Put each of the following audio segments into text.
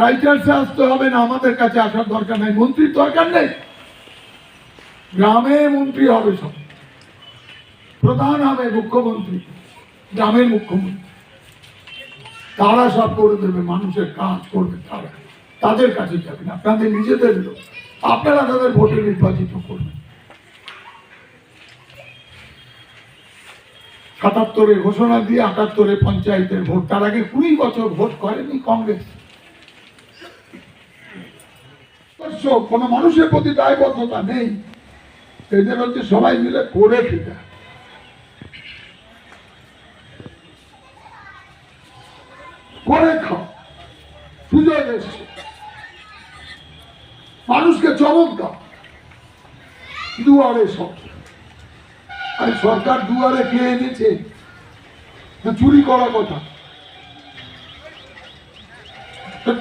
রাইটার্সে আসতে হবে না, আমাদের কাছে আসার দরকার নাই, মন্ত্রীর দরকার নেই। গ্রামে মন্ত্রী হবে, সব প্রধান হবে মুখ্যমন্ত্রী, গ্রামের মুখ্যমন্ত্রী, তারা সব করে দেবে, মানুষের কাজ করবে তারা, তাদের কাছে যাবেন, আপনাদের নিজেদের লোক, আপনারা তাদের ভোটে নির্বাচিত করবেন। ৭৭-এ ঘোষণা দিয়ে ৭৮-এ পঞ্চায়েতের ভোট, তার আগে ২০ বছর ভোট করেনি কংগ্রেস। কোন মানুষের প্রতি দায়বদ্ধতা নেই, এদের হচ্ছে সবাই মিলে করে খেতে, করে খাও, সুযোগ এসছে, মানুষকে চমক দাও, দুয়ারে সব। আর সরকার দুয়ারে কে এনেছে? চুরি করা কথা,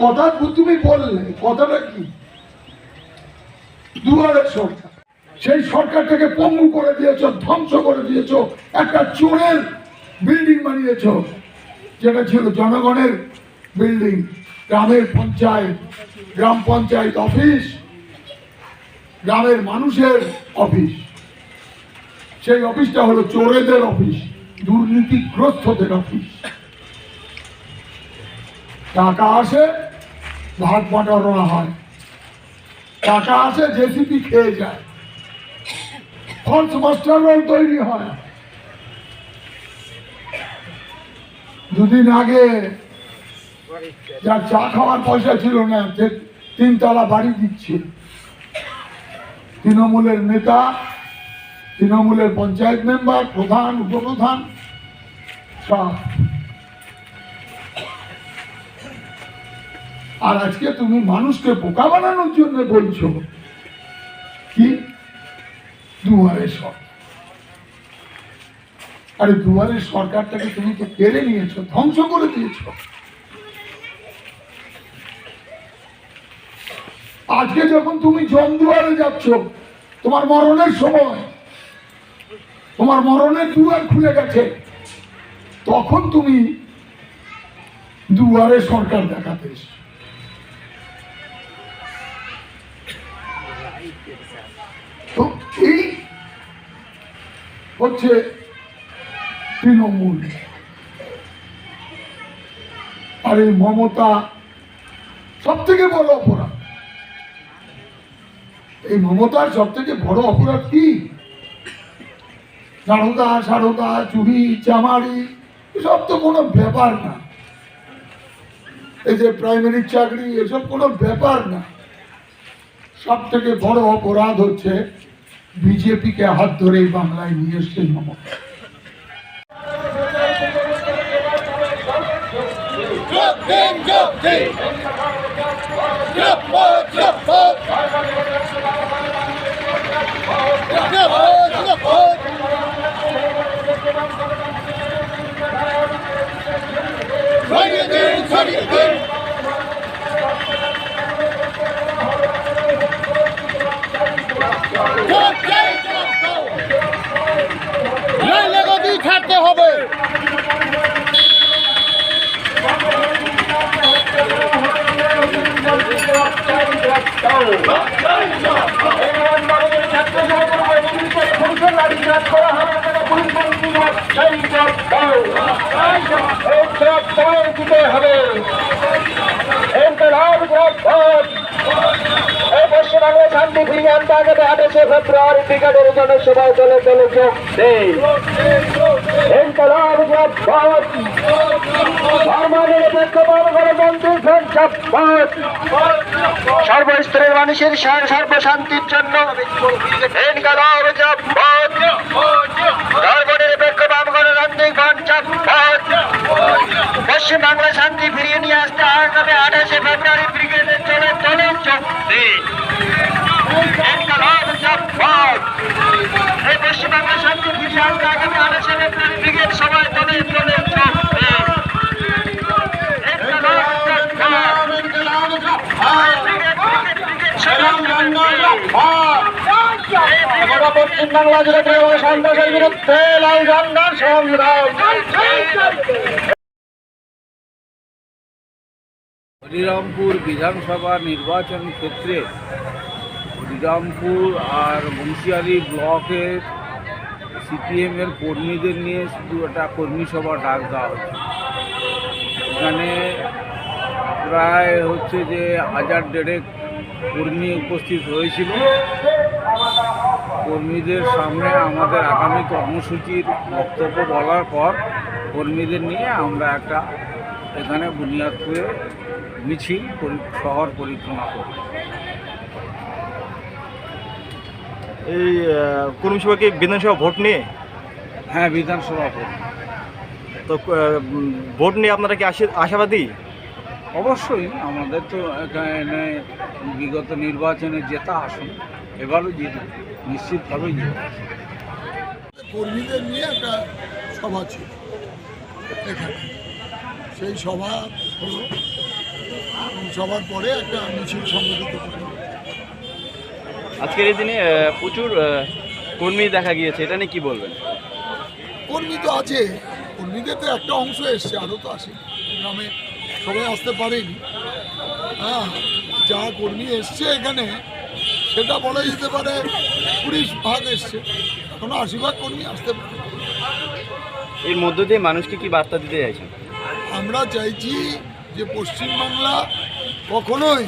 কথা তুমি বললে, কথাটা কি? দুয়ারে সরকার, সেই সরকারটাকে পঙ্গু করে দিয়েছ, ধ্বংস করে দিয়েছ, একটা চোরের বিল্ডিং বানিয়েছ, যেটা ছিল জনগণের বিল্ডিং, গ্রামের পঞ্চায়েত, গ্রাম পঞ্চায়েত অফিস, গ্রামের মানুষের অফিস। সেই অফিসটা হলো চোরেদের অফিস, দুর্নীতিগ্রস্তদের অফিস। টাকা আসে, ভাগ বাঁটানো হয়, টাকা আসে, জেসিপি খেয়ে যায়, ফলস মাস্টার রোল তৈরি হয়। দুদিন আগে যার চা খাওয়ার পয়সা ছিল না, যে ৩ তলা বাড়ি দিচ্ছে, তৃণমূলের নেতা, তৃণমূলের পঞ্চায়েত মেম্বার, প্রধান, উপপ্রধান সব। আর আজকে তুমি মানুষকে বোকা বানানোর জন্য বলছো কি দুয়ারে সরকার। আরে দুয়ারের সরকারটাকে তুমি তো কেড়ে নিয়েছো, ধ্বংস করে দিয়েছো। আজকে যখন তুমি জমদুয়ারে যাচ্ছ, তোমার মরণের সময়, তোমার মরণের দুয়ার খুলে গেছে, তখন তুমি দুয়ারে সরকার দেখাতে এসো। তো এই হচ্ছে তৃণমূল। আর এই মমতা সব থেকে বড় অপরাধ। এই মমতার সব থেকে বড় অপরাধ কি? সারদা সারদা, চুরি চামারি, এসব তো কোনো ব্যাপার না। এই যে প্রাইমারি চাকরি, এসব কোনো ব্যাপার না। সব থেকে বড় অপরাধ হচ্ছে বিজেপিকে হাত ধরে বাংলায় নিয়ে এসছে মমতা। ছাড়তে হবে। পশ্চিমবঙ্গে শান্তি ফিরিয়ে আনতে আগামী ২৮শে ফেব্রুয়ারি ব্রিগেডের জনসভায় দলে দলে যোগ দেয়। সর্বস্তরের মানুষের সর্বশান্তির জন্য পশ্চিম বাংলা শান্তি ফিরিয়ে নিয়ে আসতে আগামী ২৮শে ফেব্রুয়ারি ব্রিগেডের দলে দলে যোগ দেয়। পশ্চিম বাংলা শান্তি ফিরিয়ে আনতে আগামী ২৮শে ফেব্রুয়ারি ব্রিগেড সবাই দলে দলে যোগ দেয়। পশ্চিম বাংলা জুড়ে সন্ত্রাসের বিরুদ্ধে লাল ঝান্ডার সংগ্রাম। হরিরামপুর বিধানসভা নির্বাচন ক্ষেত্রে হরিরামপুর আর বংশিয়ারি ব্লকের সিপিএমের কর্মীদের নিয়ে শুধু একটা কর্মী সভা ডাক দেওয়া হচ্ছে। এখানে প্রায় হচ্ছে যে 1000-1500 কর্মী উপস্থিত হয়েছিল। কর্মীদের সামনে আমাদের আগামী কর্মসূচির বক্তব্য বলার পর কর্মীদের নিয়ে আমরা একটা এখানে বুনিয়াদপুরে মিছিল শহর পরিক্রমা করি। এই কর্মী সভা কি বিধানসভা ভোট নিয়ে? হ্যাঁ, বিধানসভা ভোট। তো ভোট নিয়ে আপনারা কি আশাবাদী? অবশ্যই, আমাদের তো এখানে বিগত নির্বাচনে জেতা আসন, এবারও জিতবে, নিশ্চিতভাবেই জিতবে। কর্মীদের নিয়ে একটা সভা ছিল এখানে, সেই সভা হলো এবং সভার পরে একটা মিছিল সংগঠিত করা। আজকের এই দিনে প্রচুর কর্মী দেখা গিয়েছে, এটা নিয়ে কী বলবেন? কর্মী তো আছে, কর্মীদের তো একটা অংশ এসছে, আরও তো আসে গ্রামে, সবাই আসতে পারেনি। হ্যাঁ, যা কর্মী এসছে এখানে সেটা বলা যেতে পারে 20% এসছে, এখনো 80% কর্মী আসতে পারে। এর মধ্য দিয়ে মানুষকে কি বার্তা দিতে চাইছেন? আমরা চাইছি যে পশ্চিমবাংলা কখনোই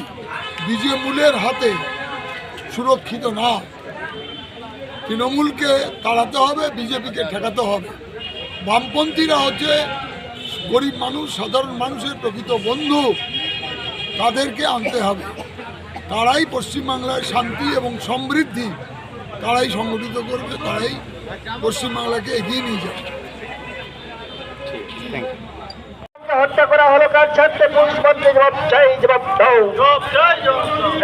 বিজেমূলের হাতে সুরক্ষিত না। তৃণমূলকে তাড়াতে হবে, বিজেপিকে ঠেকাতে হবে। বামপন্থীরা হচ্ছে গরিব মানুষ, সাধারণ মানুষের প্রকৃত বন্ধু, তাদেরকে আনতে হবে। তারাই পশ্চিমবাংলার শান্তি এবং সমৃদ্ধি তারাই সংগঠিত করবে, তারাই পশ্চিমবাংলাকে এগিয়ে নিয়ে যাবে। Thank you. হত্যা করা হলো কার ছাড়তে পুলিশ মন্ত্রী জবাব চাই, জবাব দাও।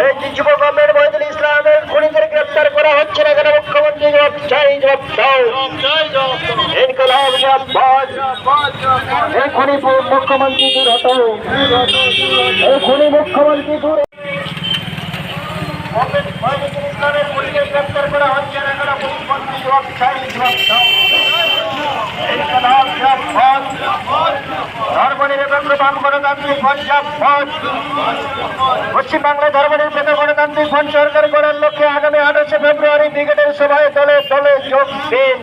এই যে যুবকমের মহিদুল ইসলামের খুনিদের গ্রেপ্তার করা হচ্ছে না কেন? মুখ্যমন্ত্রী জবাব চাই, জবাব দাও। ইনকলাব জিন্দাবাদ। এই খুনি মুখ্যমন্ত্রী দূর হতো, এই খুনি মুখ্যমন্ত্রী দূর। মহিদুল ইসলামের খুনিদের গ্রেপ্তার করা হচ্ছে না কেন? মুখ্যমন্ত্রী জবাব চাই, জবাব দাও। ইনকলাব জিন্দাবাদ। ধর্মনিরপেক্ষ বাম গণতান্ত্রিক ফ্রন্ট জিন্দাবাদ। পশ্চিমবাংলায় ধর্মনিরপেক্ষ গণতান্ত্রিক ফ্রন্ট সরকার গড়ার লক্ষ্যে আগামী 28শে ফেব্রুয়ারি ব্রিগেডের সভায় দলে দলে যোগ দিন।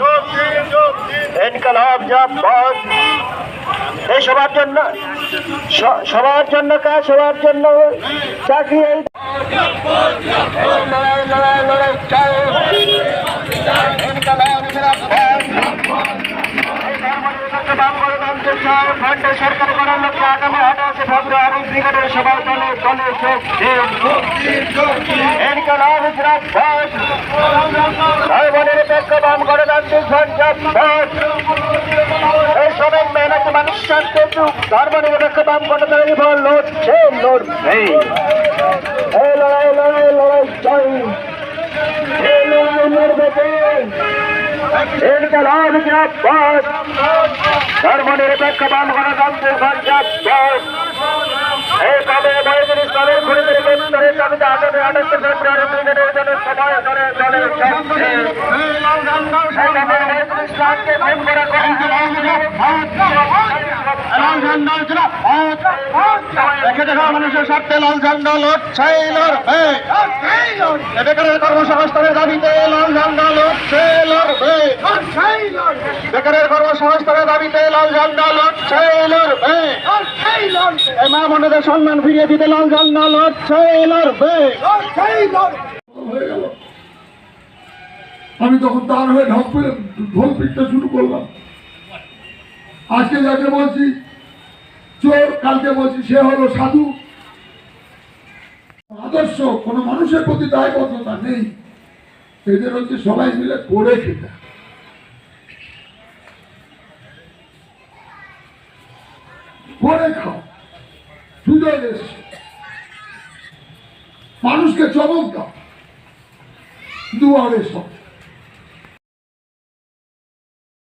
ইনকলাব জিন্দাবাদ। এই সবার জন্য কাজ, সবার জন্য চাকরি। লড়াই চাই। ইনকলাব জিন্দাবাদ। সরকার করার লক্ষ্যে আগামী 28শে ফেব্রুয়ারি ব্রিগেডের সভায় দলে দলে যোগ দিন। ইনকলাব জিন্দাবাদ। ধর্মনিরপেক্ষ বাম গণতান্ত্রিক ফ্রন্ট জিন্দাবাদ। এই সবের মেহনত মানুষ শান্তি যুগ, ধর্মনিরপেক্ষ বাম গণতান্ত্রিক ফ্রন্ট লড়ছে, লড়বে। এই লড়াই লড়াই লড়াই চাই, এই লড়াই লড়বে। ইনকলাব জিন্দাবাদ। ধর্মনিরপেক্ষ বাম গণতান্ত্রিক ফ্রন্ট জিন্দাবাদ। এইভাবে মহিদুল ইসলামের খুনিদের গ্রেপ্তারের দাবিতে আগামী 28শে ফেব্রুয়ারি ব্রিগেডের জন্য সভায় দলে দলে যোগ দিন। এইভাবে মহিদুল ইসলামকে খুন করা মানুষের স্বার্থে লাল ঝান্ডা লড়ছে, লড়বে। বেকারের কর্মসংস্থানের দাবিতে লাল ঝান্ডা লড়ছে, লড়বে। বেকারের কর্মসংস্থানের দাবিতে লাল ঝান্ডা লড়ছে, লড়বে। এই মা বোনদের সম্মান ফিরিয়ে দিতে লাল ঝান্ডা লড়ছে, লড়বে। হয়ে গেল, আমি তখন তার হয়ে ঢোল পিটতে শুরু করলাম। আজকে যাকে বলছি চোর, কালকে বলছি সে হলো সাধু। আদর্শ কোনো মানুষের প্রতি দায়বদ্ধতা নেই, এদের হচ্ছে সবাই মিলে করে খেতে। করে খাও, সুযোগ এসছে, মানুষকে চমক দাও, দুয়ারে সব।